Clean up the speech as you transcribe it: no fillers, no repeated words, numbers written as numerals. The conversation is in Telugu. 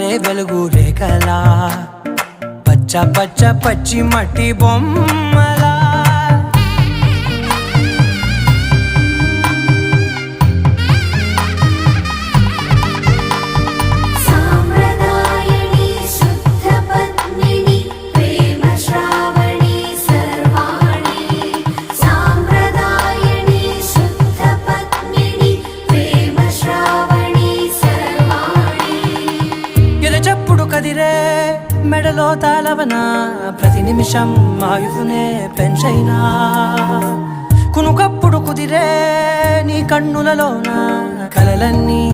పారే వెలుగు రేఖలా పచ్చ పచ్చ పచ్చి మట్టి బొమ్మలా కదిరే మెడలో తాళవన ప్రతి నిమిషం ఆయుధునే పెంచైనా కునుకప్పుడు కుదిరే నీ కన్నులలోన కలలన్నీ